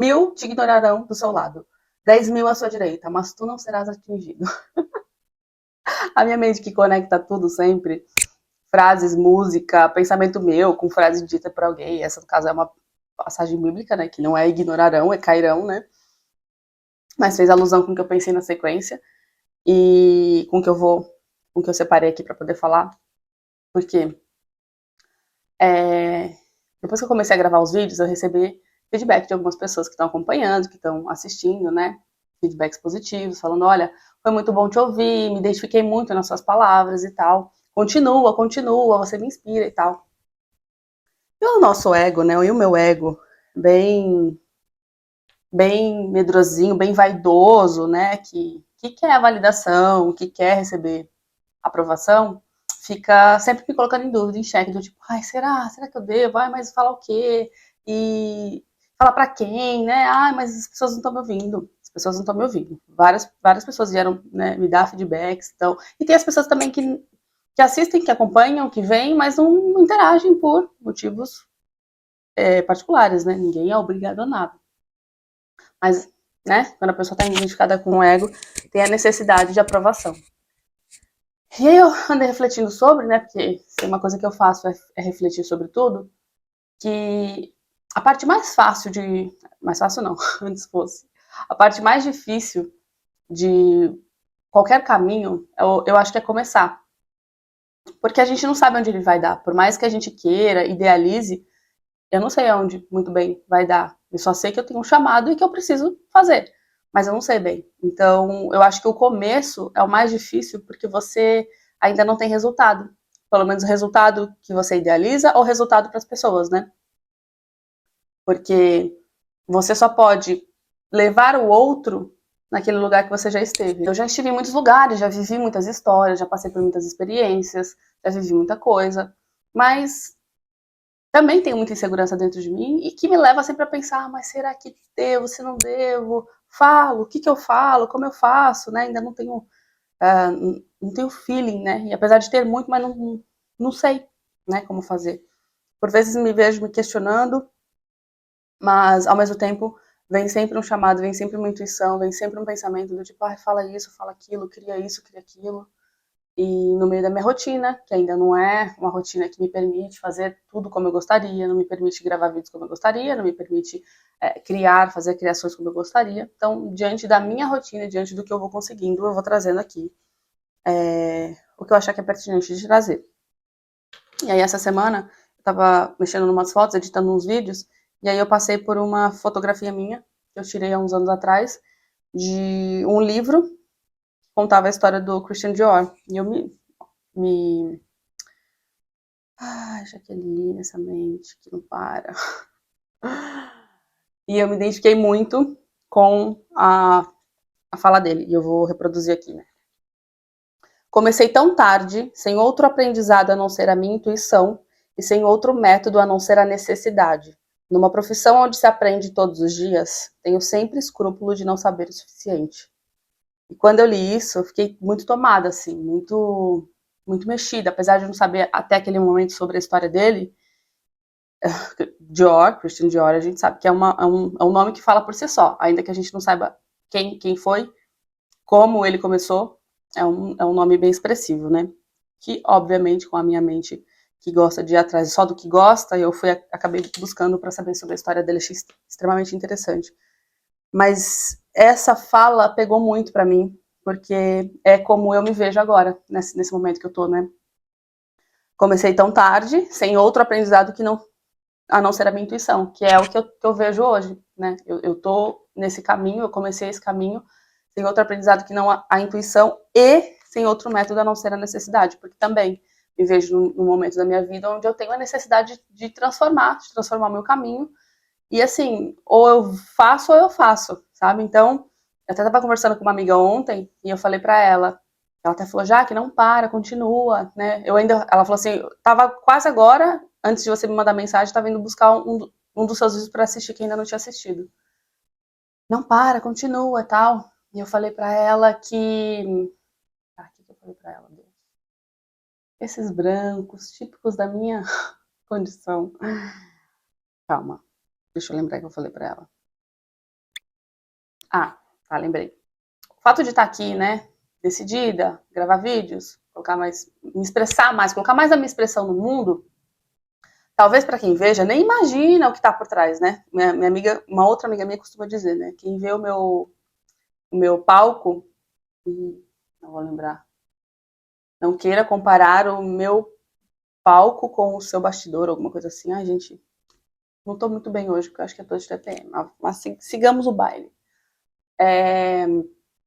1000 te ignorarão do seu lado, 10.000 à sua direita, mas tu não serás atingido. A minha mente que conecta tudo sempre, frases, música, pensamento meu com frase dita por alguém, essa no caso é uma passagem bíblica, né, que não é ignorarão, é cairão, né, mas fez alusão com o que eu pensei na sequência e com o que eu separei aqui para poder falar, porque depois que eu comecei a gravar os vídeos, eu recebi feedback de algumas pessoas que estão acompanhando, que estão assistindo, né? Feedbacks positivos, falando, olha, foi muito bom te ouvir, me identifiquei muito nas suas palavras e tal. Continua, continua, você me inspira e tal. E o nosso ego, né? E o meu ego, bem, bem medrosinho, bem vaidoso, né? Que quer a validação, que quer receber aprovação, fica sempre me colocando em dúvida, em xeque, do tipo, ai, será? Será que eu devo? Ai, mas falar o quê? E falar pra quem, né? Ai, mas as pessoas não estão me ouvindo. As pessoas não estão me ouvindo. Várias pessoas vieram, né, me dar feedbacks, então. E tem as pessoas também que assistem, que acompanham, que vêm, mas não interagem por motivos particulares, né? Ninguém é obrigado a nada. Mas, né, quando a pessoa está identificada com o ego, tem a necessidade de aprovação. E aí eu andei refletindo sobre, né, porque se uma coisa que eu faço é refletir sobre tudo, que a parte mais fácil de... Mais fácil não, antes fosse. A parte mais difícil de qualquer caminho, eu acho que é começar. Porque a gente não sabe onde ele vai dar. Por mais que a gente queira, idealize, eu não sei aonde muito bem vai dar. Eu só sei que eu tenho um chamado e que eu preciso fazer. Mas eu não sei bem. Então, eu acho que o começo é o mais difícil porque você ainda não tem resultado. Pelo menos o resultado que você idealiza ou o resultado para as pessoas, né? Porque você só pode levar o outro naquele lugar que você já esteve. Eu já estive em muitos lugares, já vivi muitas histórias, já passei por muitas experiências, já vivi muita coisa. Mas também tenho muita insegurança dentro de mim e que me leva sempre a pensar, mas será que devo, se não devo? Falo, o que eu falo, como eu faço, né? Ainda não tenho, não tenho feeling, né? E apesar de ter muito, mas não sei, né, como fazer. Por vezes me vejo me questionando, mas ao mesmo tempo vem sempre um chamado, vem sempre uma intuição, vem sempre um pensamento do tipo, ah, fala aquilo, cria isso, cria aquilo. E no meio da minha rotina, que ainda não é uma rotina que me permite fazer tudo como eu gostaria, não me permite gravar vídeos como eu gostaria, não me permite fazer criações como eu gostaria. Então, diante da minha rotina, diante do que eu vou conseguindo, eu vou trazendo aqui o que eu achar que é pertinente de trazer. E aí, essa semana, eu tava mexendo em umas fotos, editando uns vídeos, e aí eu passei por uma fotografia minha, que eu tirei há uns anos atrás, de um livro que contava a história do Christian Dior. E eu me ai, Jaqueline, essa mente que não para. E eu me identifiquei muito com a fala dele, e eu vou reproduzir aqui, né? Comecei tão tarde, sem outro aprendizado a não ser a minha intuição, e sem outro método a não ser a necessidade. Numa profissão onde se aprende todos os dias, tenho sempre escrúpulo de não saber o suficiente. E quando eu li isso, eu fiquei muito tomada, assim, muito mexida, apesar de eu não saber até aquele momento sobre a história dele. Dior, Christian Dior, a gente sabe que é um nome que fala por si só, ainda que a gente não saiba quem foi, como ele começou, é um nome bem expressivo, né? Que, obviamente, com a minha mente que gosta de ir atrás só do que gosta, acabei buscando para saber sobre a história dele, achei extremamente interessante. Mas essa fala pegou muito para mim, porque é como eu me vejo agora, nesse momento que eu tô, né? Comecei tão tarde, sem outro aprendizado que não a não ser a minha intuição, que é o que eu vejo hoje, né? Eu tô nesse caminho, eu comecei esse caminho sem outro aprendizado que não a intuição e sem outro método a não ser a necessidade, porque também me vejo num momento da minha vida onde eu tenho a necessidade de transformar o meu caminho, e assim, ou eu faço, sabe? Então, eu até tava conversando com uma amiga ontem, e eu falei pra ela até falou, já que não para, continua, né? Ela falou assim, tava quase agora, antes de você me mandar mensagem, tava indo buscar um dos seus vídeos pra assistir que ainda não tinha assistido. Não para, continua e tal. E eu falei pra ela que... Ah, o que eu falei pra ela, Deus? Esses brancos, típicos da minha condição. Calma, deixa eu lembrar o que eu falei pra ela. Tá, lembrei. O fato de estar aqui, né, decidida, gravar vídeos, colocar mais, me expressar mais, colocar mais a minha expressão no mundo, talvez para quem veja, nem imagina o que tá por trás, né? Minha amiga, uma outra amiga minha costuma dizer, né? Quem vê o meu palco, não vou lembrar, não queira comparar o meu palco com o seu bastidor, alguma coisa assim. Ai, gente, não tô muito bem hoje, porque eu acho que é todo de TPM, mas sigamos o baile.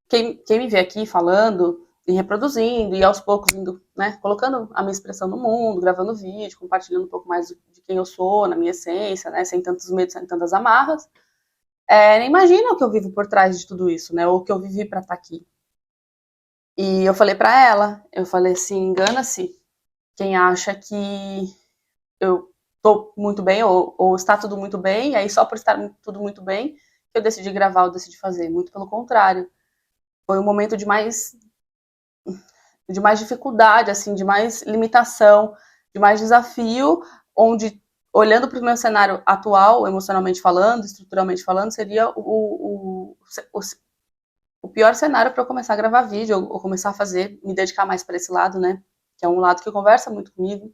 Quem me vê aqui falando e reproduzindo, e aos poucos indo, né, colocando a minha expressão no mundo, gravando vídeo, compartilhando um pouco mais de quem eu sou, na minha essência, né, sem tantos medos, sem tantas amarras, nem imagina o que eu vivo por trás de tudo isso, né, ou o que eu vivi para estar aqui. E eu falei para ela, eu falei assim, engana-se quem acha que eu tô muito bem, ou está tudo muito bem, e aí só por estar tudo muito bem, eu decidi gravar, eu decidi fazer. Muito pelo contrário. Foi um momento de mais dificuldade, assim, de mais limitação, de mais desafio, onde, olhando para o meu cenário atual, emocionalmente falando, estruturalmente falando, seria o pior cenário para eu começar a gravar vídeo, ou começar a fazer, me dedicar mais para esse lado, né? Que é um lado que conversa muito comigo,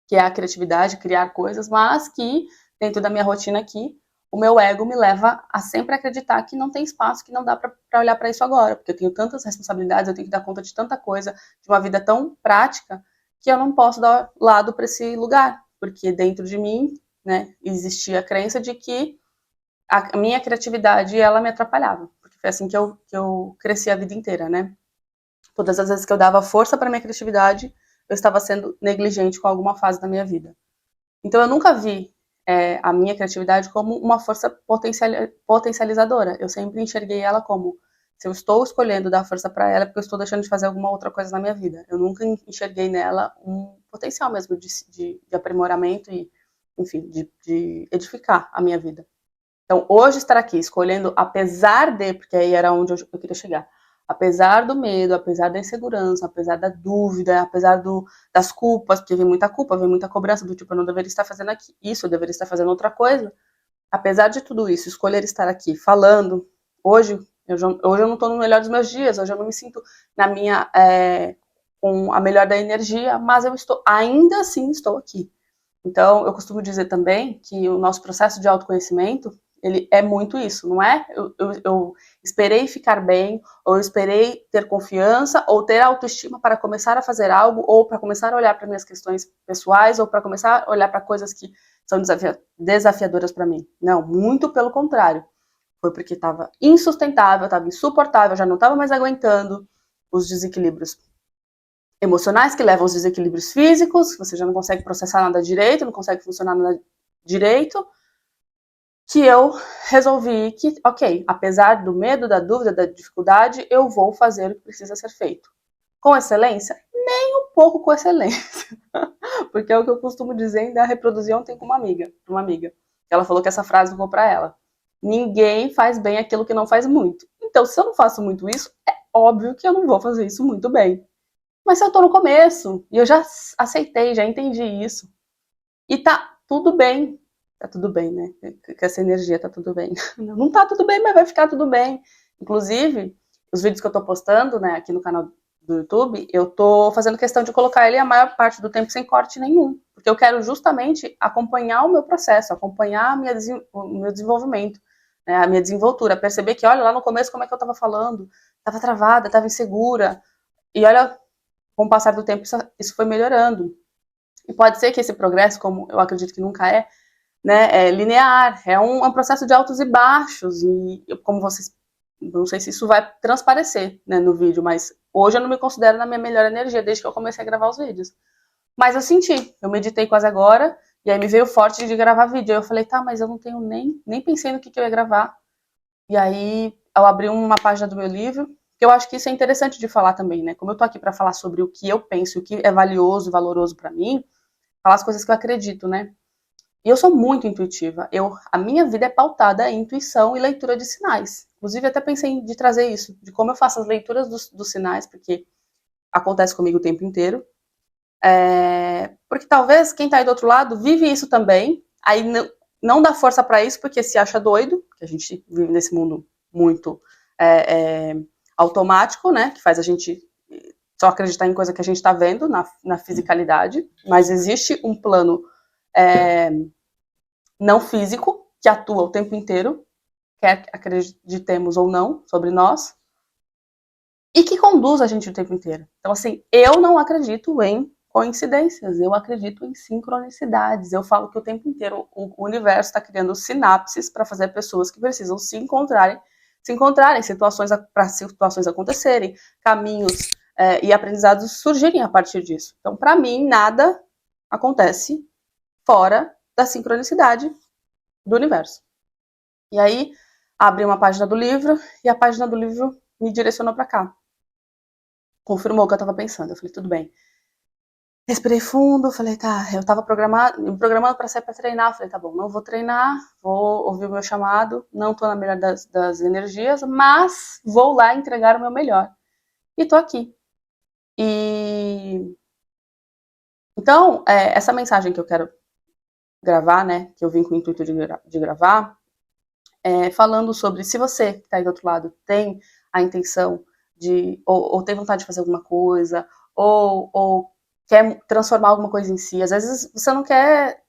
que é a criatividade, criar coisas, mas que, dentro da minha rotina aqui, o meu ego me leva a sempre acreditar que não tem espaço, que não dá para olhar para isso agora, porque eu tenho tantas responsabilidades, eu tenho que dar conta de tanta coisa, de uma vida tão prática, que eu não posso dar lado para esse lugar, porque dentro de mim, né, existia a crença de que a minha criatividade, ela me atrapalhava, porque foi assim que eu cresci a vida inteira, né? Todas as vezes que eu dava força para minha criatividade, eu estava sendo negligente com alguma fase da minha vida. Então eu nunca vi a minha criatividade como uma força potencializadora. Eu sempre enxerguei ela como, se eu estou escolhendo dar força para ela, é porque eu estou deixando de fazer alguma outra coisa na minha vida. Eu nunca enxerguei nela um potencial mesmo de aprimoramento e, enfim, de edificar a minha vida. Então, hoje estar aqui escolhendo, apesar de, porque aí era onde eu queria chegar, apesar do medo, apesar da insegurança, apesar da dúvida, apesar das culpas, porque vem muita culpa, vem muita cobrança do tipo, eu não deveria estar fazendo aqui isso, eu deveria estar fazendo outra coisa. Apesar de tudo isso, escolher estar aqui falando, hoje eu não estou no melhor dos meus dias, hoje eu não me sinto na minha, com a melhor da energia, mas eu estou, ainda assim estou aqui. Então, eu costumo dizer também que o nosso processo de autoconhecimento, ele é muito isso, não é? Eu esperei ficar bem, ou eu esperei ter confiança, ou ter autoestima para começar a fazer algo, ou para começar a olhar para minhas questões pessoais, ou para começar a olhar para coisas que são desafiadoras para mim. Não, muito pelo contrário. Foi porque estava insustentável, estava insuportável, já não estava mais aguentando os desequilíbrios emocionais que levam aos desequilíbrios físicos, você já não consegue processar nada direito, não consegue funcionar nada direito, que eu resolvi que, ok, apesar do medo, da dúvida, da dificuldade, eu vou fazer o que precisa ser feito. Com excelência? Nem um pouco com excelência. Porque é o que eu costumo dizer, ainda reproduzi ontem com uma amiga. Ela falou que essa frase ficou para ela. Ninguém faz bem aquilo que não faz muito. Então, se eu não faço muito isso, é óbvio que eu não vou fazer isso muito bem. Mas se eu tô no começo, e eu já aceitei, já entendi isso, e tá tudo bem, né? Com essa energia tá tudo bem. Não tá tudo bem, mas vai ficar tudo bem. Inclusive, os vídeos que eu tô postando, né, aqui no canal do YouTube, eu tô fazendo questão de colocar ele a maior parte do tempo sem corte nenhum, porque eu quero justamente acompanhar o meu processo, acompanhar o meu desenvolvimento, né, a minha desenvoltura, perceber que, olha, lá no começo como é que eu tava falando, tava travada, tava insegura, e olha, com o passar do tempo, isso foi melhorando. E pode ser que esse progresso, como eu acredito que nunca é, né, é linear, é um processo de altos e baixos, e como vocês, não sei se isso vai transparecer, né, no vídeo, mas hoje eu não me considero na minha melhor energia, desde que eu comecei a gravar os vídeos. Mas eu senti, eu meditei quase agora, e aí me veio forte de gravar vídeo, aí eu falei, tá, mas eu não tenho nem pensei no que eu ia gravar, e aí eu abri uma página do meu livro, que eu acho que isso é interessante de falar também, né? Como eu tô aqui para falar sobre o que eu penso, o que é valioso, valoroso para mim, falar as coisas que eu acredito, né? E eu sou muito intuitiva. A minha vida é pautada em intuição e leitura de sinais. Inclusive, até pensei de trazer isso, de como eu faço as leituras dos sinais, porque acontece comigo o tempo inteiro. Porque talvez quem tá aí do outro lado vive isso também, aí não dá força para isso porque se acha doido, que a gente vive nesse mundo muito automático, né, que faz a gente só acreditar em coisa que a gente está vendo na fisicalidade, mas existe um plano não físico que atua o tempo inteiro, quer acreditemos ou não, sobre nós, e que conduz a gente o tempo inteiro. Então, assim, eu não acredito em coincidências, eu acredito em sincronicidades. Eu falo que o tempo inteiro o universo está criando sinapses para fazer pessoas que precisam se encontrarem situações para situações acontecerem, caminhos e aprendizados surgirem a partir disso. Então, para mim, nada acontece fora da sincronicidade do universo. E aí, abri uma página do livro e a página do livro me direcionou para cá. Confirmou o que eu estava pensando. Eu falei, tudo bem. Respirei fundo, falei, tá, eu tava me programando para sair para treinar, falei, tá bom, não vou treinar, vou ouvir o meu chamado, não tô na melhor das energias, mas vou lá entregar o meu melhor. E tô aqui. E então, essa mensagem que eu quero gravar, né, que eu vim com o intuito de gravar, falando sobre se você que tá aí do outro lado tem a intenção de, ou tem vontade de fazer alguma coisa, ou quer transformar alguma coisa em si. Às vezes você não quer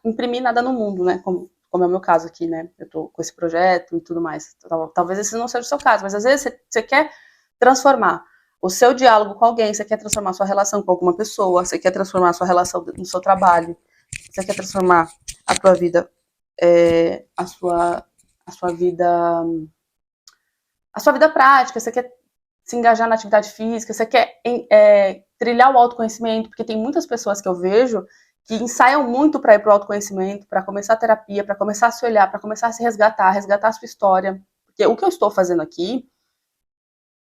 imprimir nada no mundo, né? Como é o meu caso aqui, né? Eu tô com esse projeto e tudo mais. Talvez esse não seja o seu caso, mas às vezes você quer transformar o seu diálogo com alguém, você quer transformar a sua relação com alguma pessoa, você quer transformar a sua relação no seu trabalho, você quer transformar a tua vida, a sua vida prática, você quer se engajar na atividade física, você quer trilhar o autoconhecimento, porque tem muitas pessoas que eu vejo que ensaiam muito para ir para o autoconhecimento, para começar a terapia, para começar a se olhar, para começar a se resgatar a sua história. Porque o que eu estou fazendo aqui,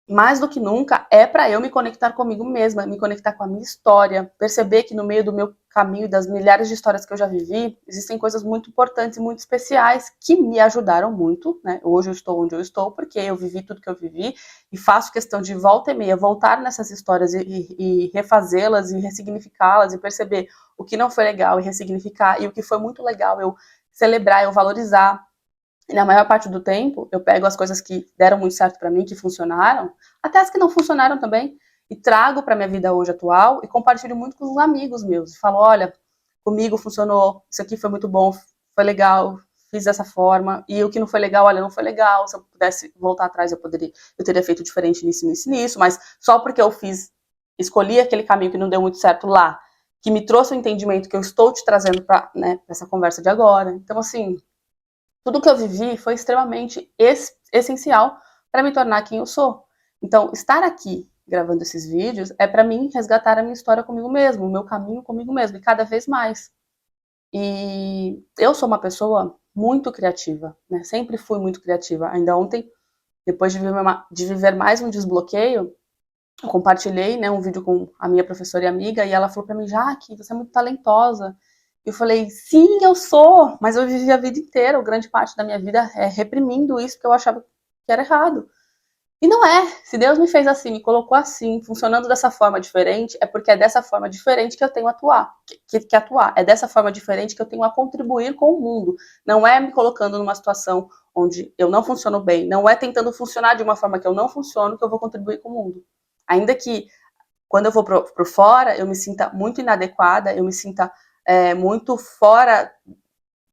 mais do que nunca, é para eu me conectar comigo mesma, me conectar com a minha história, perceber que no meio do meu caminho, das milhares de histórias que eu já vivi, existem coisas muito importantes e muito especiais que me ajudaram muito, né? Hoje eu estou onde eu estou porque eu vivi tudo que eu vivi e faço questão de volta e meia voltar nessas histórias e refazê-las e ressignificá-las e perceber o que não foi legal e ressignificar, e o que foi muito legal eu celebrar, eu valorizar. E na maior parte do tempo, eu pego as coisas que deram muito certo para mim, que funcionaram, até as que não funcionaram também, e trago para minha vida hoje atual e compartilho muito com os amigos meus. E falo, olha, comigo funcionou, isso aqui foi muito bom, foi legal, fiz dessa forma, e o que não foi legal, olha, não foi legal, se eu pudesse voltar atrás, eu teria feito diferente nisso, mas só porque eu escolhi aquele caminho que não deu muito certo lá, que me trouxe o entendimento que eu estou te trazendo para, né, essa conversa de agora. Então, assim, tudo que eu vivi foi extremamente essencial para me tornar quem eu sou. Então, estar aqui gravando esses vídeos é para mim resgatar a minha história comigo mesmo, o meu caminho comigo mesmo, e cada vez mais. E eu sou uma pessoa muito criativa, né? Sempre fui muito criativa. Ainda ontem, depois de viver mais um desbloqueio, eu compartilhei, né, um vídeo com a minha professora e amiga, e ela falou para mim, Jaque, você é muito talentosa. Eu falei, sim, eu sou, mas eu vivi a vida inteira, grande parte da minha vida reprimindo isso, porque eu achava que era errado. E não é. Se Deus me fez assim, me colocou assim, funcionando dessa forma diferente, é porque é dessa forma diferente que eu tenho que atuar. É dessa forma diferente que eu tenho a contribuir com o mundo. Não é me colocando numa situação onde eu não funciono bem, não é tentando funcionar de uma forma que eu não funciono que eu vou contribuir com o mundo. Ainda que quando eu vou pro fora, eu me sinta muito inadequada, eu me sinta muito fora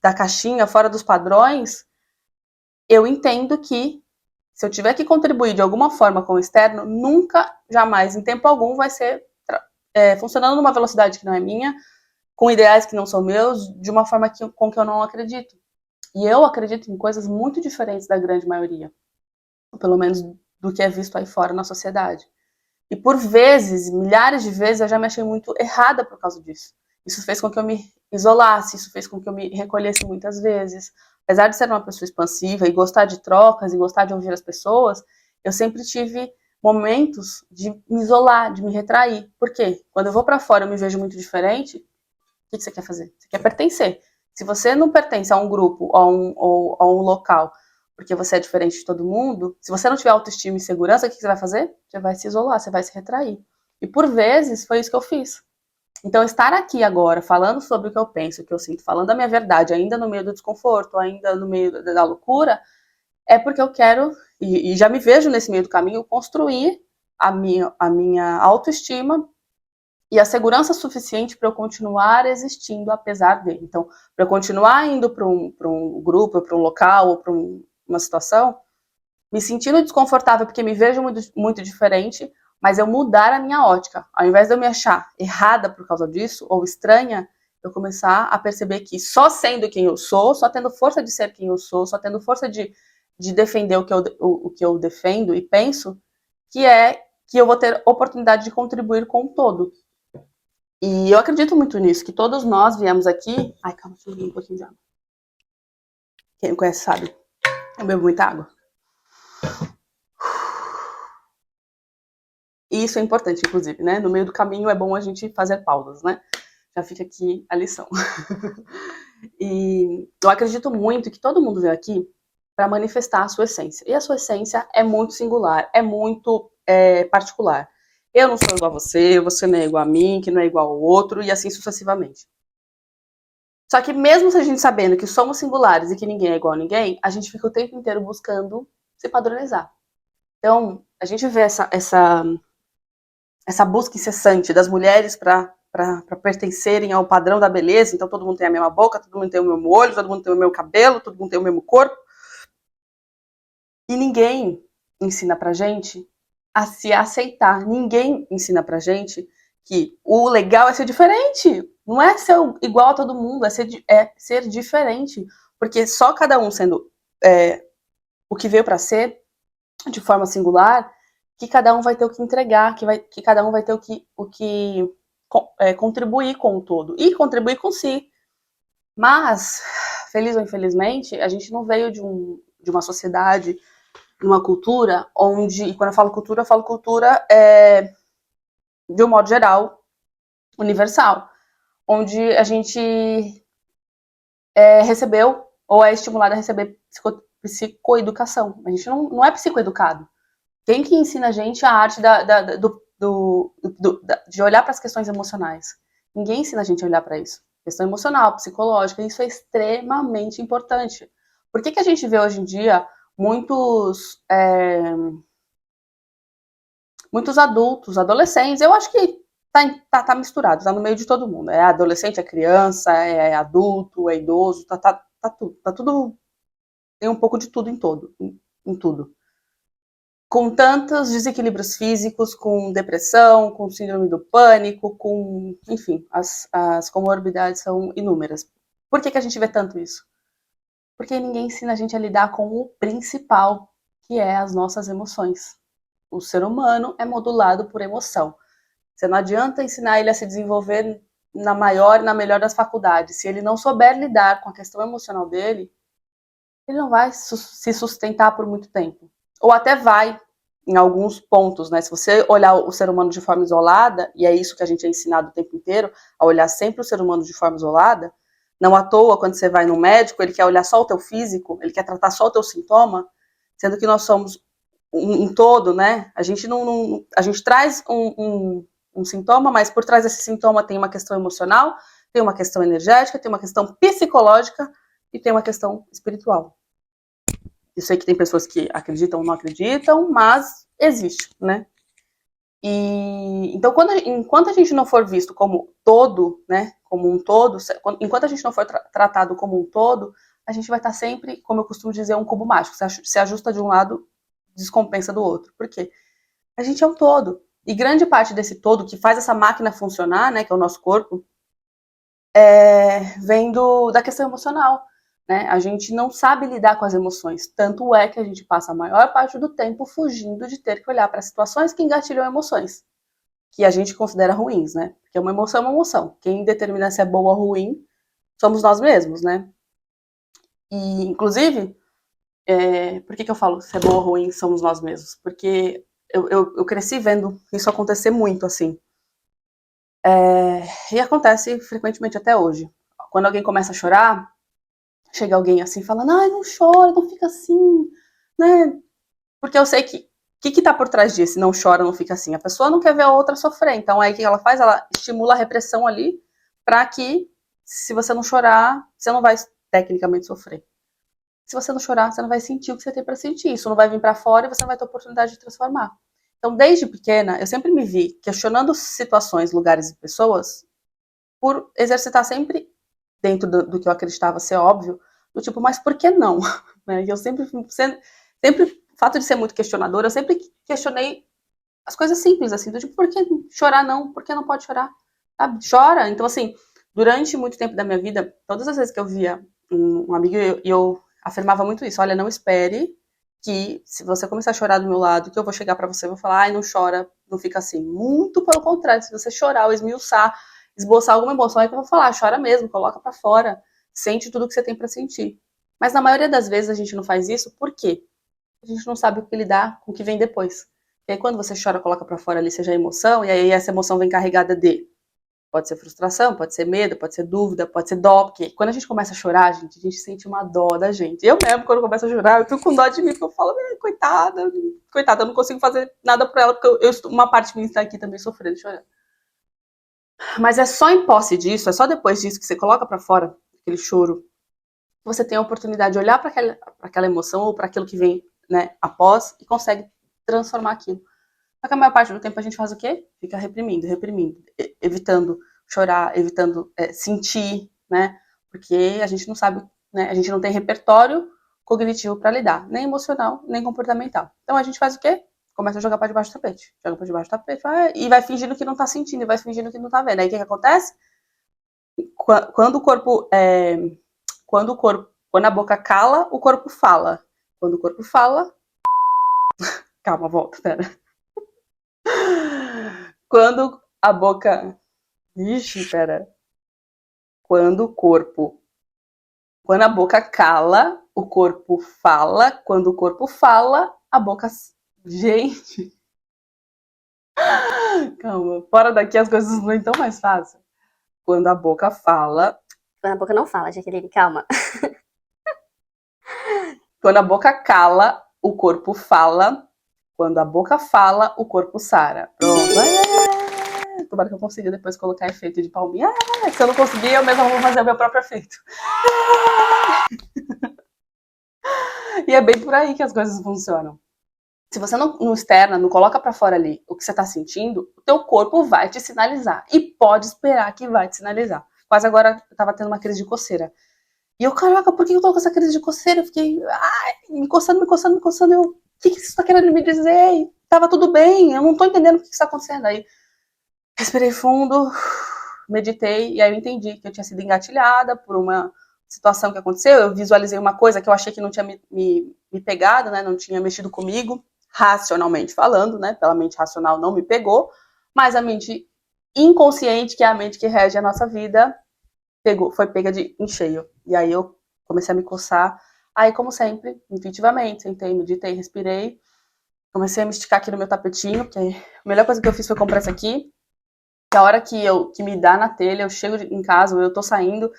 da caixinha, fora dos padrões, eu entendo que se eu tiver que contribuir de alguma forma com o externo, nunca, jamais, em tempo algum, vai ser funcionando numa velocidade que não é minha, com ideais que não são meus, de uma forma com que eu não acredito. E eu acredito em coisas muito diferentes da grande maioria, ou pelo menos do que é visto aí fora na sociedade. E por vezes, milhares de vezes, eu já me achei muito errada por causa disso. Isso fez com que eu me isolasse, isso fez com que eu me recolhesse muitas vezes. Apesar de ser uma pessoa expansiva e gostar de trocas e gostar de ouvir as pessoas, eu sempre tive momentos de me isolar, de me retrair. Por quê? Quando eu vou para fora eu me vejo muito diferente, o que você quer fazer? Você quer pertencer. Se você não pertence a um grupo ou a um local porque você é diferente de todo mundo, se você não tiver autoestima e segurança, o que você vai fazer? Você vai se isolar, você vai se retrair. E por vezes foi isso que eu fiz. Então, estar aqui agora, falando sobre o que eu penso, o que eu sinto, falando a minha verdade, ainda no meio do desconforto, ainda no meio da loucura, é porque eu quero, e já me vejo nesse meio do caminho, construir a minha autoestima e a segurança suficiente para eu continuar existindo apesar dele. Então, para eu continuar indo para um grupo, para um local, ou para uma situação, me sentindo desconfortável porque me vejo muito, muito diferente, mas eu mudar a minha ótica. Ao invés de eu me achar errada por causa disso, ou estranha, eu começar a perceber que só sendo quem eu sou, só tendo força de ser quem eu sou, só tendo força de defender o que eu defendo e penso, que eu vou ter oportunidade de contribuir com o todo. E eu acredito muito nisso, que todos nós viemos aqui... Ai, calma, deixa eu beber um pouquinho de água. Quem me conhece sabe, eu bebo muita água. E isso é importante, inclusive, né? No meio do caminho é bom a gente fazer pausas, né? Já fica aqui a lição. E eu acredito muito que todo mundo veio aqui para manifestar a sua essência. E a sua essência é muito singular, é muito particular. Eu não sou igual a você não é igual a mim, que não é igual ao outro, e assim sucessivamente. Só que mesmo se a gente sabendo que somos singulares e que ninguém é igual a ninguém, a gente fica o tempo inteiro buscando se padronizar. Então, a gente vê essa busca incessante das mulheres para pertencerem ao padrão da beleza. Então, todo mundo tem a mesma boca, todo mundo tem o mesmo olho, todo mundo tem o mesmo cabelo, todo mundo tem o mesmo corpo. E ninguém ensina pra gente a se aceitar. Ninguém ensina pra gente que o legal é ser diferente. Não é ser igual a todo mundo, é ser diferente. Porque só cada um sendo o que veio para ser, de forma singular, que cada um vai ter o que entregar, que cada um vai ter o que contribuir com o todo. E contribuir com si. Mas, feliz ou infelizmente, a gente não veio de uma sociedade, de uma cultura onde, e quando eu falo cultura de um modo geral, universal, onde a gente recebeu ou é estimulado a receber psicoeducação. A gente não é psicoeducado. Quem que ensina a gente a arte de olhar para as questões emocionais? Ninguém ensina a gente a olhar para isso. Questão emocional, psicológica, isso é extremamente importante. Por que a gente vê hoje em dia muitos adultos, adolescentes, eu acho que tá misturado, tá no meio de todo mundo. É adolescente, é criança, é adulto, é idoso, tá tudo, tem um pouco de tudo em tudo. Com tantos desequilíbrios físicos, com depressão, com síndrome do pânico, enfim, as comorbidades são inúmeras. Por que a gente vê tanto isso? Porque ninguém ensina a gente a lidar com o principal, que é as nossas emoções. O ser humano é modulado por emoção. Você não adianta ensinar ele a se desenvolver na maior e na melhor das faculdades. Se ele não souber lidar com a questão emocional dele, ele não vai se sustentar por muito tempo. Ou até vai, em alguns pontos, né? Se você olhar o ser humano de forma isolada, e é isso que a gente é ensinado o tempo inteiro, a olhar sempre o ser humano de forma isolada, não à toa, quando você vai no médico, ele quer olhar só o teu físico, ele quer tratar só o teu sintoma, sendo que nós somos um todo, né? A gente a gente traz um sintoma, mas por trás desse sintoma tem uma questão emocional, tem uma questão energética, tem uma questão psicológica e tem uma questão espiritual. Eu sei que tem pessoas que acreditam ou não acreditam, mas existe, né? E então, enquanto a gente não for visto como todo, né, como um todo, enquanto a gente não for tratado como um todo, a gente vai estar sempre, como eu costumo dizer, um cubo mágico. Se ajusta de um lado, descompensa do outro. Por quê? A gente é um todo. E grande parte desse todo que faz essa máquina funcionar, né, que é o nosso corpo, vem da questão emocional. Né? A gente não sabe lidar com as emoções. Tanto é que a gente passa a maior parte do tempo fugindo de ter que olhar para situações que engatilham emoções, que a gente considera ruins, né? Porque uma emoção é uma emoção. Quem determina se é boa ou ruim somos nós mesmos, né? E, inclusive, por que eu falo se é boa ou ruim somos nós mesmos? Porque eu cresci vendo isso acontecer muito, assim. E acontece frequentemente até hoje. Quando alguém começa a chorar, chega alguém assim falando, ai, não chora, não fica assim, né? Porque eu sei que o que tá por trás disso? Não chora, não fica assim. A pessoa não quer ver a outra sofrer. Então aí o que ela faz? Ela estimula a repressão ali para que, se você não chorar, você não vai tecnicamente sofrer. Se você não chorar, você não vai sentir o que você tem para sentir. Isso não vai vir para fora e você não vai ter oportunidade de transformar. Então, desde pequena, eu sempre me vi questionando situações, lugares e pessoas por exercitar sempre dentro do que eu acreditava ser óbvio, do tipo, mas por que não? Né? E eu sempre, o fato de ser muito questionadora, eu sempre questionei as coisas simples, assim, do tipo, por que chorar não? Por que não pode chorar? Sabe? Chora. Então, assim, durante muito tempo da minha vida, todas as vezes que eu via um amigo, eu afirmava muito isso, olha, não espere que se você começar a chorar do meu lado, que eu vou chegar pra você e vou falar, ai, não chora, não fica assim. Muito pelo contrário, se você chorar ou esmiuçar, esboçar alguma emoção, é que eu vou falar, chora mesmo, coloca pra fora, sente tudo que você tem pra sentir. Mas na maioria das vezes a gente não faz isso, por quê? A gente não sabe o que lidar com o que vem depois. E aí quando você chora, coloca pra fora ali, seja a emoção, e aí essa emoção vem carregada de pode ser frustração, pode ser medo, pode ser dúvida, pode ser dó, porque quando a gente começa a chorar, a gente sente uma dó da gente. Eu mesmo, quando eu começo a chorar, eu fico com dó de mim, porque eu falo, coitada, coitada, eu não consigo fazer nada por ela, porque uma parte minha está aqui também sofrendo, chorando. Mas é só em posse disso, é só depois disso que você coloca pra fora aquele choro, que você tem a oportunidade de olhar pra aquela emoção ou para aquilo que vem, né, após e consegue transformar aquilo. Só que a maior parte do tempo a gente faz o quê? Fica reprimindo, reprimindo, evitando chorar, evitando sentir, né? Porque a gente não sabe, né? A gente não tem repertório cognitivo para lidar, nem emocional, nem comportamental. Então a gente faz o quê? Começa a jogar para debaixo do tapete. Joga para debaixo do tapete e vai fingindo que não tá sentindo, e vai fingindo que não tá vendo. Aí o que acontece? Quando o corpo quando a boca cala, o corpo fala. Quando o corpo fala, calma, volta, pera. Quando a boca. Ixi, pera. Quando o corpo. Quando a boca cala, o corpo fala. Quando o corpo fala, a boca. Gente. Calma. Fora daqui as coisas não estão mais fáceis. Quando a boca fala. Quando a boca não fala, Jaqueline, calma. Quando a boca cala, o corpo fala. Quando a boca fala, o corpo sara. Pronto. Tomara que eu consiga depois colocar efeito de palminha. Se eu não conseguir, eu mesmo vou fazer o meu próprio efeito. E é bem por aí que as coisas funcionam. Se você não externa, não coloca pra fora ali o que você tá sentindo, o teu corpo vai te sinalizar. E pode esperar que vai te sinalizar. Quase agora eu tava tendo uma crise de coceira. E eu, caraca, por que eu tô com essa crise de coceira? Eu fiquei, me coçando, me coçando, me coçando. Eu, o que isso tá querendo me dizer? E tava tudo bem, eu não tô entendendo o que está acontecendo. Aí, respirei fundo, meditei, e aí eu entendi que eu tinha sido engatilhada por uma situação que aconteceu. Eu visualizei uma coisa que eu achei que não tinha me pegado, né? Não tinha mexido comigo, racionalmente falando, né? Pela mente racional não me pegou, mas a mente inconsciente, que é a mente que rege a nossa vida, foi pega em cheio. E aí eu comecei a me coçar. Aí, como sempre, intuitivamente, sentei, meditei, respirei. Comecei a me esticar aqui no meu tapetinho, porque a melhor coisa que eu fiz foi comprar isso aqui. Que a hora que me dá na telha, eu chego em casa, ou eu tô saindo,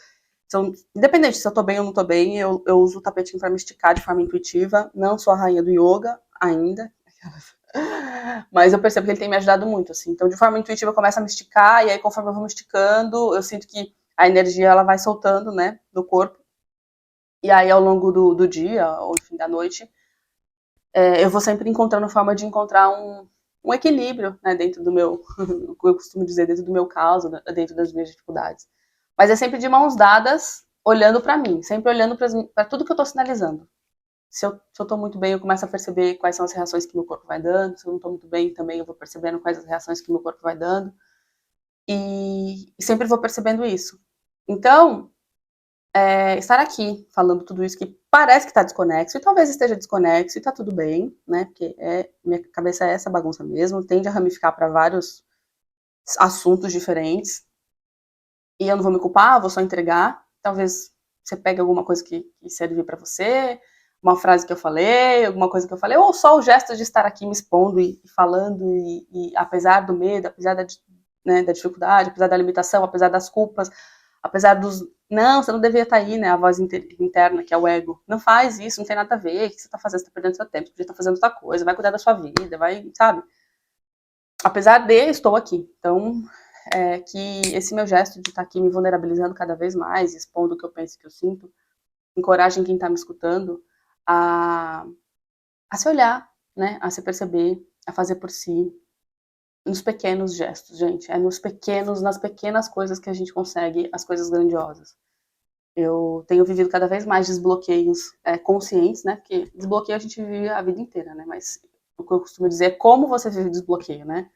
independente se eu tô bem ou não tô bem, eu uso o tapetinho pra me esticar de forma intuitiva. Não sou a rainha do yoga ainda, mas eu percebo que ele tem me ajudado muito, assim. Então, de forma intuitiva, eu começo a me esticar, e aí, conforme eu vou me esticando, eu sinto que a energia, ela vai soltando, né, do corpo. E aí, ao longo do dia, ou enfim, da noite, eu vou sempre encontrando forma de encontrar um equilíbrio, né, dentro do meu, o que eu costumo dizer, dentro do meu caos, dentro das minhas dificuldades. Mas é sempre de mãos dadas, olhando pra mim, sempre olhando pra tudo que eu tô sinalizando. Se eu tô muito bem, eu começo a perceber quais são as reações que meu corpo vai dando. Se eu não tô muito bem, também eu vou percebendo quais as reações que meu corpo vai dando. E sempre vou percebendo isso. Então, estar aqui falando tudo isso que parece que tá desconexo, e talvez esteja desconexo, e tá tudo bem, né? Porque minha cabeça é essa bagunça mesmo, tende a ramificar para vários assuntos diferentes. E eu não vou me culpar, vou só entregar. Talvez você pegue alguma coisa que serve para você, uma frase que eu falei, alguma coisa que eu falei, ou só o gesto de estar aqui me expondo e falando, e apesar do medo, apesar da dificuldade, apesar da limitação, apesar das culpas, apesar dos. Não, você não devia estar aí, né? A voz interna, que é o ego. Não faz isso, não tem nada a ver. O que você está fazendo? Você está perdendo seu tempo, você podia estar fazendo outra coisa, vai cuidar da sua vida, vai, sabe? Apesar de, estou aqui. Então, que esse meu gesto de estar aqui me vulnerabilizando cada vez mais, expondo o que eu penso e o que eu sinto, encorajem quem está me escutando a se olhar, né? A se perceber, a fazer por si, nos pequenos gestos, gente. É nas pequenas coisas que a gente consegue as coisas grandiosas. Eu tenho vivido cada vez mais desbloqueios conscientes, né? Porque desbloqueio a gente vive a vida inteira, né? Mas o que eu costumo dizer é como você vive desbloqueio, né?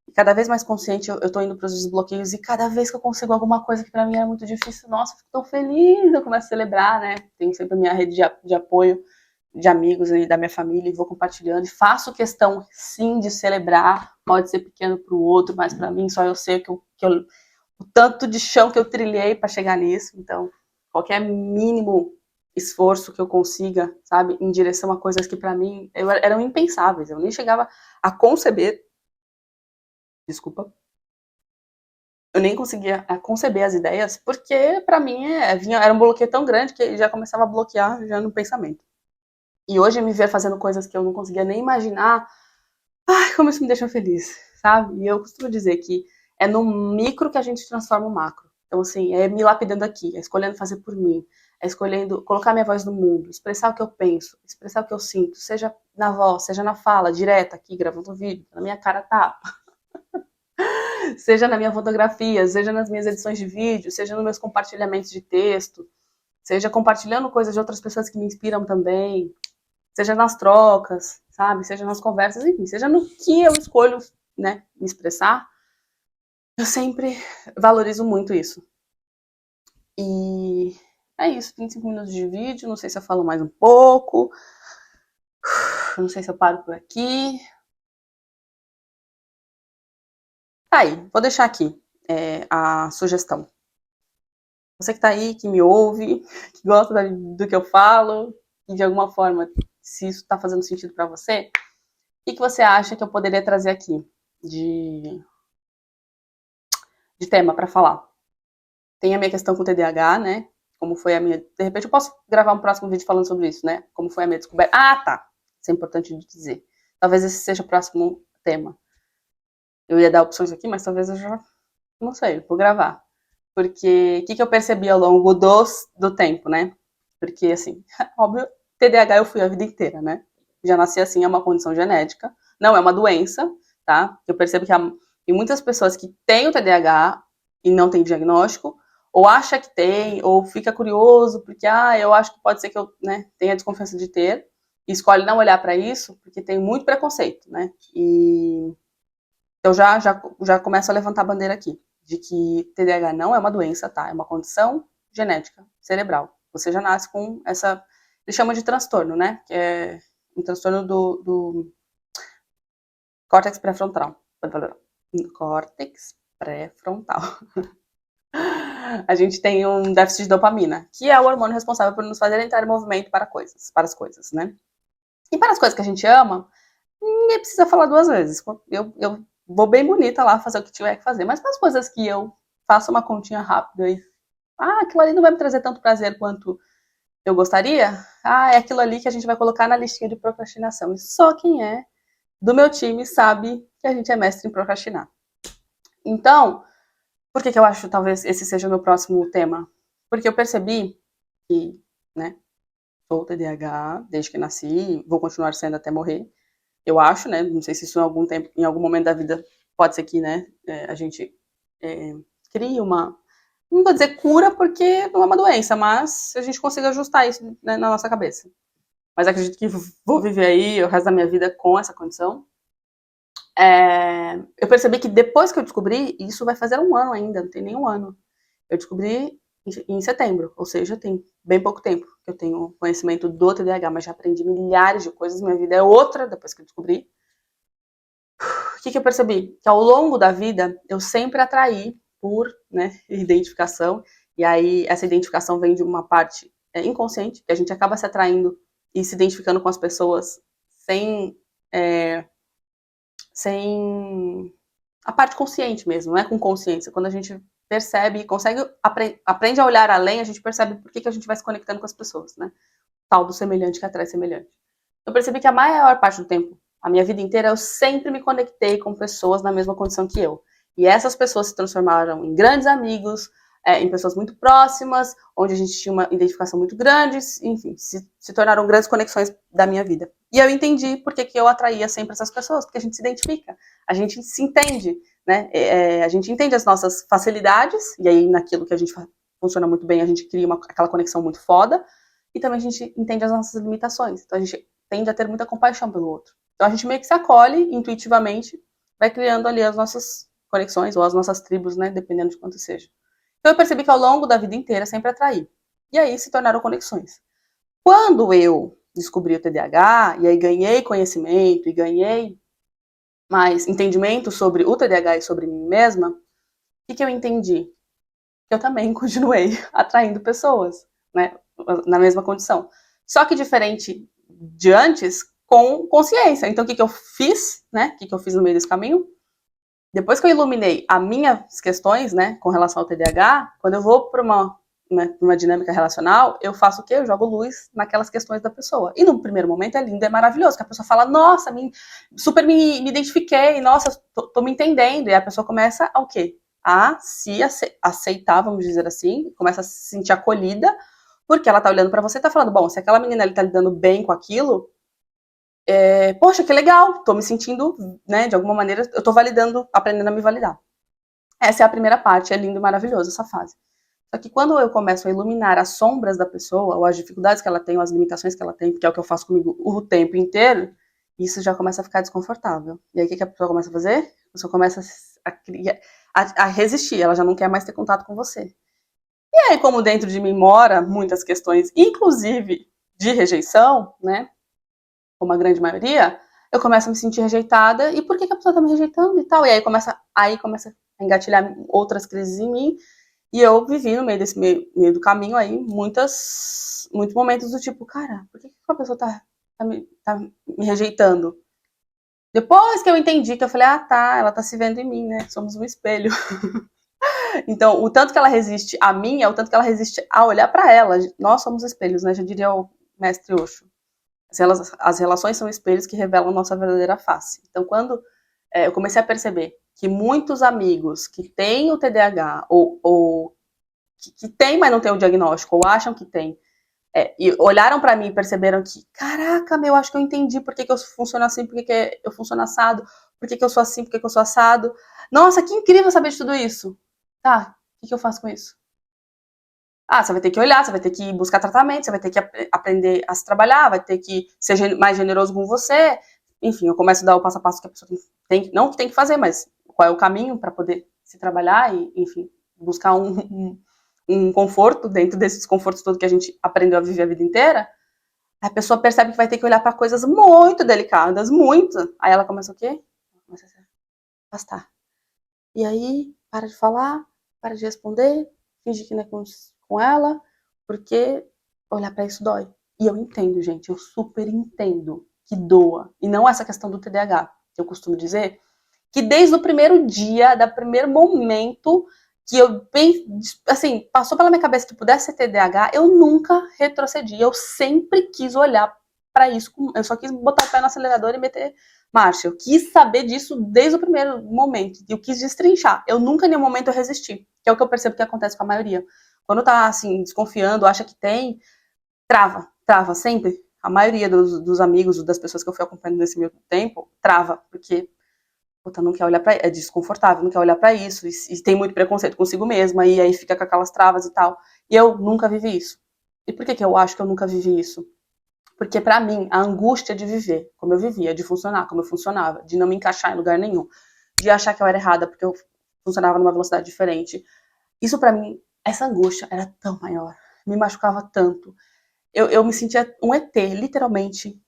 E cada vez mais consciente eu tô indo para os desbloqueios e cada vez que eu consigo alguma coisa que para mim era muito difícil, nossa, eu fico tão feliz, eu começo a celebrar, né? Tenho sempre a minha rede de apoio de amigos e da minha família e vou compartilhando e faço questão sim de celebrar, pode ser pequeno para o outro, mas para mim só eu sei o tanto de chão que eu trilhei para chegar nisso, então qualquer mínimo esforço que eu consiga, sabe, em direção a coisas que para mim eram impensáveis, eu nem chegava a conceber, desculpa, eu nem conseguia conceber as ideias, porque para mim era um bloqueio tão grande que já começava a bloquear já no pensamento. E hoje me ver fazendo coisas que eu não conseguia nem imaginar, ai, como isso me deixa feliz, sabe? E eu costumo dizer que é no micro que a gente transforma o macro. Então, assim, é me lapidando aqui, é escolhendo fazer por mim, é escolhendo colocar minha voz no mundo, expressar o que eu penso, expressar o que eu sinto, seja na voz, seja na fala, direta aqui, gravando um vídeo, na minha cara tá, seja na minha fotografia, seja nas minhas edições de vídeo, seja nos meus compartilhamentos de texto, seja compartilhando coisas de outras pessoas que me inspiram também, seja nas trocas, sabe? Seja nas conversas, enfim, seja no que eu escolho, né, me expressar, eu sempre valorizo muito isso. E é isso, 25 minutos de vídeo, não sei se eu falo mais um pouco, não sei se eu paro por aqui. Tá aí, vou deixar aqui a sugestão. Você que tá aí, que me ouve, que gosta do que eu falo, e de alguma forma, se isso tá fazendo sentido pra você, o que você acha que eu poderia trazer aqui de tema pra falar? Tem a minha questão com o TDAH, né? Como foi a minha... De repente eu posso gravar um próximo vídeo falando sobre isso, né? Como foi a minha descoberta. Ah, tá. Isso é importante de dizer. Talvez esse seja o próximo tema. Eu ia dar opções aqui, mas talvez eu já... Não sei, vou gravar. Porque o que eu percebi ao longo do tempo, né? Porque, assim, óbvio, TDAH eu fui a vida inteira, né? Já nasci assim, é uma condição genética. Não é uma doença, tá? Eu percebo que tem muitas pessoas que têm o TDAH e não têm diagnóstico, ou acha que tem, ou fica curioso, porque, eu acho que pode ser que eu, né, tenha desconfiança de ter, e escolhe não olhar para isso, porque tem muito preconceito, né? E eu já começo a levantar a bandeira aqui, de que TDAH não é uma doença, tá? É uma condição genética, cerebral. Você já nasce com essa... Eles chamam de transtorno, né? Que é um transtorno do córtex pré-frontal. Córtex pré-frontal. A gente tem um déficit de dopamina, que é o hormônio responsável por nos fazer entrar em movimento para as coisas, né? E para as coisas que a gente ama, ninguém precisa falar duas vezes. Eu vou bem bonita lá fazer o que tiver que fazer, mas para as coisas que eu faço uma continha rápida e aquilo ali não vai me trazer tanto prazer quanto eu gostaria, é aquilo ali que a gente vai colocar na listinha de procrastinação. E só quem é do meu time sabe que a gente é mestre em procrastinar. Então, por que eu acho que talvez esse seja o meu próximo tema? Porque eu percebi que, né, sou TDAH desde que nasci, vou continuar sendo até morrer. Eu acho, né, não sei se isso em algum momento da vida pode ser que, né, a gente crie uma, não vou dizer cura porque não é uma doença, mas a gente consiga ajustar isso, né, na nossa cabeça. Mas acredito que vou viver aí o resto da minha vida com essa condição. Eu percebi que depois que eu descobri, isso vai fazer um ano ainda, não tem nem um ano. Eu descobri em setembro, ou seja, tem bem pouco tempo que eu tenho conhecimento do TDAH, mas já aprendi milhares de coisas, minha vida é outra depois que eu descobri. O que eu percebi? Que ao longo da vida, eu sempre atraí por, né, identificação, e aí essa identificação vem de uma parte inconsciente, que a gente acaba se atraindo e se identificando com as pessoas sem a parte consciente mesmo, não é com consciência. Quando a gente percebe e consegue, aprende a olhar além, a gente percebe por que a gente vai se conectando com as pessoas, né? Tal do semelhante que atrai semelhante. Eu percebi que a maior parte do tempo, a minha vida inteira, eu sempre me conectei com pessoas na mesma condição que eu. E essas pessoas se transformaram em grandes amigos, em pessoas muito próximas, onde a gente tinha uma identificação muito grande, enfim, se tornaram grandes conexões da minha vida. E eu entendi por que eu atraía sempre essas pessoas, porque a gente se identifica, a gente se entende, né? A gente entende as nossas facilidades, e aí naquilo que a gente funciona muito bem, a gente cria aquela conexão muito foda, e também a gente entende as nossas limitações, então a gente tende a ter muita compaixão pelo outro. Então a gente meio que se acolhe intuitivamente, vai criando ali as nossas conexões, ou as nossas tribos, né, dependendo de quanto seja. Então eu percebi que ao longo da vida inteira sempre atraí. E aí se tornaram conexões. Quando eu descobri o TDAH, e aí ganhei conhecimento, e ganhei mais entendimento sobre o TDAH e sobre mim mesma, o que eu entendi? Que eu também continuei atraindo pessoas, né, na mesma condição. Só que diferente de antes, com consciência. Então o que eu fiz, né, o que eu fiz no meio desse caminho? Depois que eu iluminei as minhas questões, né, com relação ao TDAH, quando eu vou para uma dinâmica relacional, eu faço o quê? Eu jogo luz naquelas questões da pessoa. E no primeiro momento é lindo, é maravilhoso, que a pessoa fala, nossa, super me identifiquei, nossa, tô me entendendo. E a pessoa começa a o quê? A se aceitar, vamos dizer assim, começa a se sentir acolhida, porque ela tá olhando para você e tá falando, bom, se aquela menina ali tá lidando bem com aquilo, poxa, que legal, tô me sentindo, né, de alguma maneira, eu tô validando, aprendendo a me validar. Essa é a primeira parte, é lindo e maravilhoso essa fase. Só que quando eu começo a iluminar as sombras da pessoa, ou as dificuldades que ela tem, ou as limitações que ela tem, que é o que eu faço comigo o tempo inteiro, isso já começa a ficar desconfortável. E aí o que a pessoa começa a fazer? A pessoa começa a resistir, ela já não quer mais ter contato com você. E aí, como dentro de mim mora muitas questões, inclusive de rejeição, né, como a grande maioria, eu começo a me sentir rejeitada, e por que a pessoa tá me rejeitando e tal? E aí começa a engatilhar outras crises em mim, e eu vivi no meio desse meio do caminho aí muitos momentos do tipo, cara, por que a pessoa tá me rejeitando? Depois que eu entendi, que eu falei, ah tá, ela tá se vendo em mim, né? Somos um espelho. Então, o tanto que ela resiste a mim é o tanto que ela resiste a olhar pra ela. Nós somos espelhos, né? Já diria o mestre Osho. As relações são espelhos que revelam nossa verdadeira face. Então, quando eu comecei a perceber que muitos amigos que têm o TDAH, ou que têm, mas não têm o diagnóstico, ou acham que têm, e olharam pra mim e perceberam que, caraca, meu, acho que eu entendi por que eu funciono assim, por que eu funciono assado, por que eu sou assim, por que eu sou assado. Nossa, que incrível saber de tudo isso. Tá, o que eu faço com isso? Ah, você vai ter que olhar, você vai ter que buscar tratamento, você vai ter que aprender a se trabalhar, vai ter que ser mais generoso com você. Enfim, eu começo a dar o passo a passo que a pessoa não que tem que fazer, mas qual é o caminho para poder se trabalhar e, enfim, buscar um conforto dentro desses desconfortos todo que a gente aprendeu a viver a vida inteira. A pessoa percebe que vai ter que olhar para coisas muito delicadas, muito. Aí ela começa o quê? Começa a se afastar. E aí, para de falar, para de responder, finge que não é com ela, porque olhar pra isso dói. E eu entendo, gente, eu super entendo que doa. E não essa questão do TDAH, que eu costumo dizer, que desde o primeiro dia, do primeiro momento que eu, assim, passou pela minha cabeça que pudesse ser TDAH, eu nunca retrocedi. Eu sempre quis olhar pra isso, eu só quis botar o pé no acelerador e meter marcha. Eu quis saber disso desde o primeiro momento. Eu quis destrinchar. Eu nunca em nenhum momento eu resisti, que é o que eu percebo que acontece com a maioria. Quando tá, assim, desconfiando, acha que tem, trava sempre. A maioria dos amigos, das pessoas que eu fui acompanhando nesse meu tempo, trava, porque, puta, não quer olhar pra, é desconfortável, não quer olhar pra isso, e tem muito preconceito consigo mesma, e aí fica com aquelas travas e tal. E eu nunca vivi isso. E por que eu acho que eu nunca vivi isso? Porque pra mim, a angústia de viver como eu vivia, de funcionar como eu funcionava, de não me encaixar em lugar nenhum, de achar que eu era errada porque eu funcionava numa velocidade diferente, isso pra mim, essa angústia era tão maior, me machucava tanto. Eu me sentia um ET, literalmente,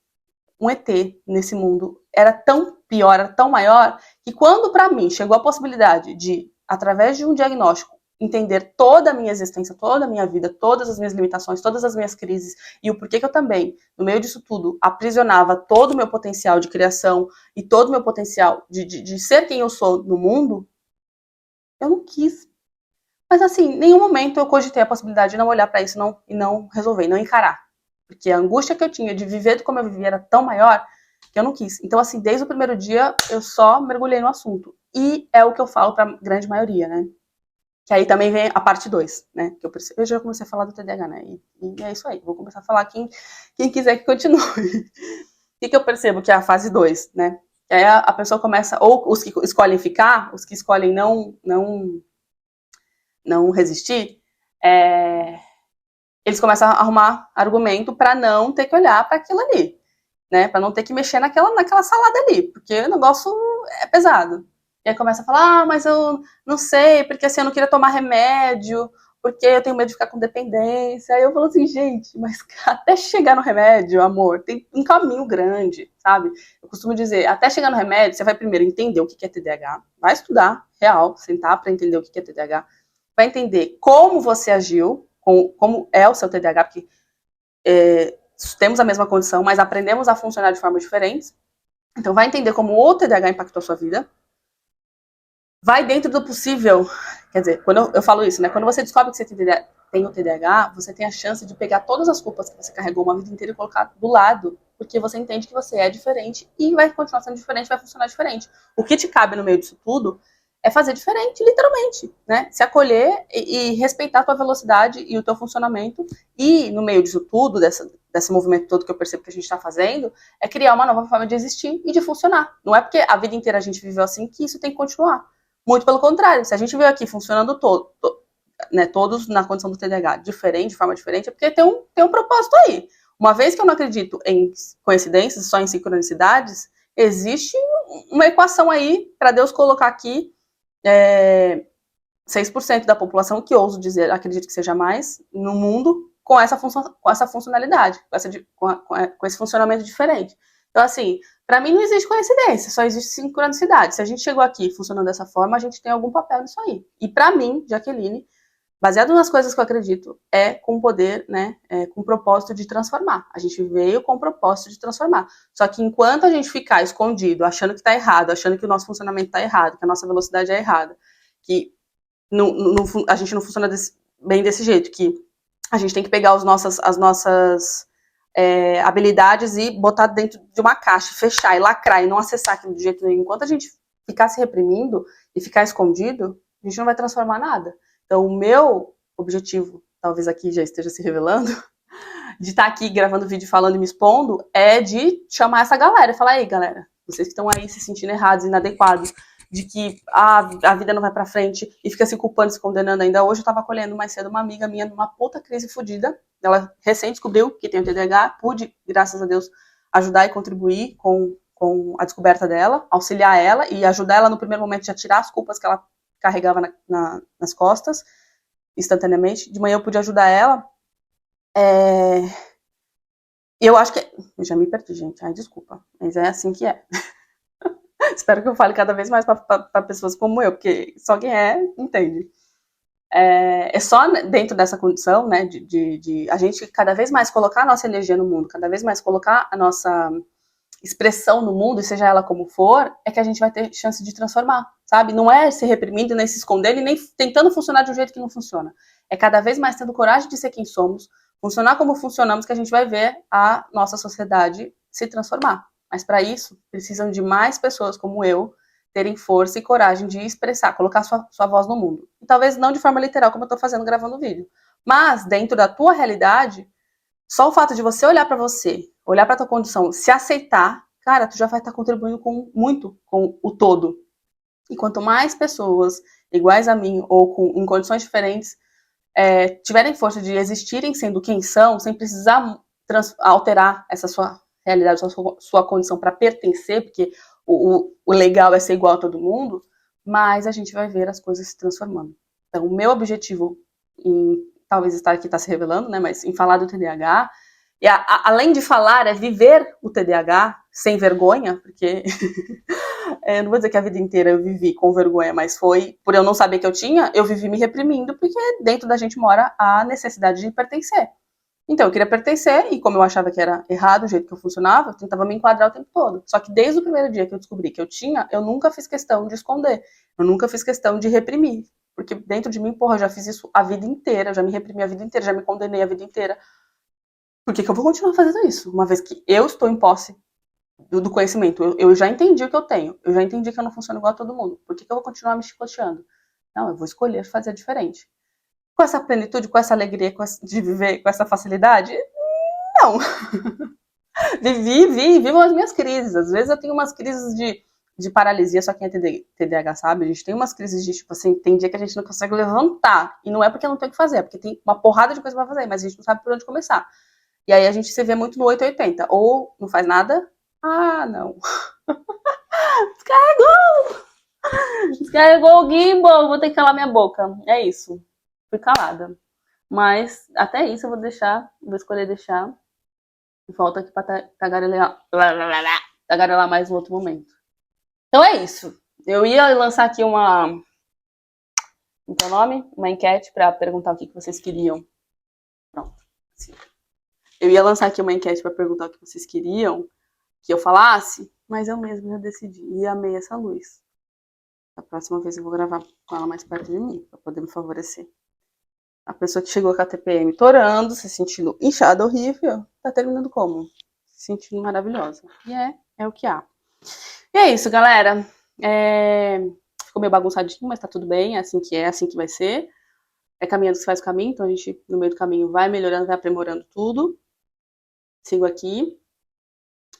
um ET nesse mundo. Era tão pior, era tão maior, que quando pra mim chegou a possibilidade de, através de um diagnóstico, entender toda a minha existência, toda a minha vida, todas as minhas limitações, todas as minhas crises, e o porquê que eu também, no meio disso tudo, aprisionava todo o meu potencial de criação e todo o meu potencial de ser quem eu sou no mundo, eu não quis. Mas assim, em nenhum momento eu cogitei a possibilidade de não olhar pra isso e não resolver, não encarar. Porque a angústia que eu tinha de viver como eu vivia era tão maior que eu não quis. Então, assim, desde o primeiro dia eu só mergulhei no assunto. E é o que eu falo pra grande maioria, né? Que aí também vem a parte 2, né? Que eu já comecei a falar do TDAH, né? E é isso aí. Vou começar a falar quem quiser que continue. O que eu percebo que é a fase 2, né? Que aí a pessoa começa, ou os que escolhem ficar, os que escolhem não resistir, eles começam a arrumar argumento para não ter que olhar para aquilo ali, né? Para não ter que mexer naquela salada ali, porque o negócio é pesado. E aí começa a falar, mas eu não sei, porque assim, eu não queria tomar remédio, porque eu tenho medo de ficar com dependência. Aí eu falo assim, gente, mas até chegar no remédio, amor, tem um caminho grande, sabe? Eu costumo dizer, até chegar no remédio, você vai primeiro entender o que é TDAH, vai estudar, real, sentar para entender o que é TDAH, vai entender como você agiu, como é o seu TDAH, porque temos a mesma condição, mas aprendemos a funcionar de formas diferentes. Então vai entender como o TDAH impactou a sua vida. Vai dentro do possível, quer dizer, quando eu falo isso, né? Quando você descobre que você tem o TDAH, você tem a chance de pegar todas as culpas que você carregou uma vida inteira e colocar do lado, porque você entende que você é diferente e vai continuar sendo diferente, vai funcionar diferente. O que te cabe no meio disso tudo é fazer diferente, literalmente, né? Se acolher e respeitar a tua velocidade e o teu funcionamento. E no meio disso tudo, desse movimento todo que eu percebo que a gente está fazendo, é criar uma nova forma de existir e de funcionar. Não é porque a vida inteira a gente viveu assim que isso tem que continuar. Muito pelo contrário, se a gente veio aqui funcionando né, todos na condição do TDAH diferente, de forma diferente, é porque tem um propósito aí. Uma vez que eu não acredito em coincidências, só em sincronicidades, existe uma equação aí para Deus colocar aqui 6% da população, que ouso dizer, acredito que seja mais, no mundo, com essa funcionalidade, com esse funcionamento diferente. Então, assim, para mim não existe coincidência, só existe sincronicidade. Se a gente chegou aqui funcionando dessa forma, a gente tem algum papel nisso aí. E para mim, Jaqueline, baseado nas coisas que eu acredito, é com poder, né, com o propósito de transformar. A gente veio com o propósito de transformar. Só que enquanto a gente ficar escondido, achando que tá errado, achando que o nosso funcionamento tá errado, que a nossa velocidade é errada, que a gente não funciona bem desse jeito, que a gente tem que pegar as nossas habilidades e botar dentro de uma caixa, fechar e lacrar e não acessar aquilo de jeito nenhum. Enquanto a gente ficar se reprimindo e ficar escondido, a gente não vai transformar nada. Então, o meu objetivo, talvez aqui já esteja se revelando, de estar aqui gravando vídeo, falando e me expondo, é de chamar essa galera e falar, aí, galera, vocês que estão aí se sentindo errados, inadequados, de que a vida não vai pra frente e fica se culpando, se condenando ainda. Hoje eu tava acolhendo mais cedo uma amiga minha numa puta crise fodida. Ela recém descobriu que tem o TDAH, pude, graças a Deus, ajudar e contribuir com a descoberta dela, auxiliar ela e ajudar ela no primeiro momento a tirar as culpas que ela carregava nas costas, instantaneamente. De manhã eu pude ajudar ela. Eu acho que... Eu já me perdi, gente. Ai, desculpa. Mas é assim que é. Espero que eu fale cada vez mais para pessoas como eu, porque só quem entende. É só dentro dessa condição, né, de a gente cada vez mais colocar a nossa energia no mundo, cada vez mais colocar a nossa expressão no mundo, e seja ela como for, é que a gente vai ter chance de transformar, sabe? Não é se reprimindo, nem se escondendo, nem tentando funcionar de um jeito que não funciona. É cada vez mais tendo coragem de ser quem somos, funcionar como funcionamos, que a gente vai ver a nossa sociedade se transformar. Mas para isso, precisam de mais pessoas como eu terem força e coragem de expressar, colocar sua voz no mundo. E talvez não de forma literal, como eu estou fazendo gravando o vídeo. Mas, dentro da tua realidade, só o fato de você olhar para você, olhar para tua condição, se aceitar, cara, tu já vai estar contribuindo muito com o todo. E quanto mais pessoas iguais a mim ou em condições diferentes tiverem força de existirem sendo quem são, sem precisar alterar essa sua realidade, sua condição para pertencer, porque o legal é ser igual a todo mundo, mas a gente vai ver as coisas se transformando. Então, o meu objetivo em talvez estar aqui está se revelando, né, mas em falar do TDAH, e além de falar, é viver o TDAH sem vergonha, porque eu não vou dizer que a vida inteira eu vivi com vergonha, mas foi por eu não saber que eu tinha, eu vivi me reprimindo, porque dentro da gente mora a necessidade de pertencer. Então, eu queria pertencer, e como eu achava que era errado o jeito que eu funcionava, eu tentava me enquadrar o tempo todo. Só que desde o primeiro dia que eu descobri que eu tinha, eu nunca fiz questão de esconder. Eu nunca fiz questão de reprimir. Porque dentro de mim, porra, eu já fiz isso a vida inteira, eu já me reprimi a vida inteira, já me condenei a vida inteira. Por que eu vou continuar fazendo isso? Uma vez que eu estou em posse do conhecimento, eu já entendi o que eu tenho, eu já entendi que eu não funciono igual a todo mundo. Por que eu vou continuar me chicoteando? Não, eu vou escolher fazer diferente. Com essa plenitude, com essa alegria de viver com essa facilidade? Não. Vivo as minhas crises. Às vezes eu tenho umas crises de paralisia, só quem é TDAH sabe, a gente tem umas crises de, tipo assim, tem dia que a gente não consegue levantar. E não é porque não tem o que fazer, é porque tem uma porrada de coisa pra fazer, mas a gente não sabe por onde começar. E aí a gente se vê muito no 880. Ou não faz nada, não. Descarregou o gimbal, vou ter que calar minha boca. É isso. Fui calada. Mas até isso eu vou escolher deixar. E volto aqui pra tagarelar mais um outro momento. Então é isso. Eu ia lançar aqui então, nome? Uma enquete para perguntar o que vocês queriam. Pronto. Assim. Eu ia lançar aqui uma enquete para perguntar o que vocês queriam que eu falasse, mas eu mesma já decidi. E amei essa luz. A próxima vez eu vou gravar com ela mais perto de mim, para poder me favorecer. A pessoa que chegou com a TPM torando, se sentindo inchada, horrível, tá terminando como? Se sentindo maravilhosa. E é o que há. E é isso, galera. Ficou meio bagunçadinho, mas tá tudo bem, é assim que vai ser. É caminhando que se faz o caminho, então a gente, no meio do caminho, vai melhorando, vai aprimorando tudo. Sigo aqui.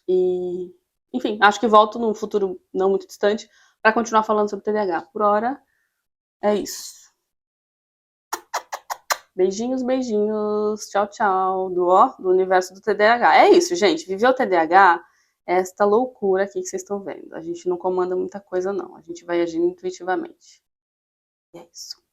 E, enfim, acho que volto num futuro não muito distante para continuar falando sobre TDAH. Por hora, é isso. Beijinhos, beijinhos. Tchau, tchau. Do universo do TDAH. É isso, gente. Viver o TDAH é esta loucura aqui que vocês estão vendo. A gente não comanda muita coisa, não. A gente vai agindo intuitivamente. E é isso.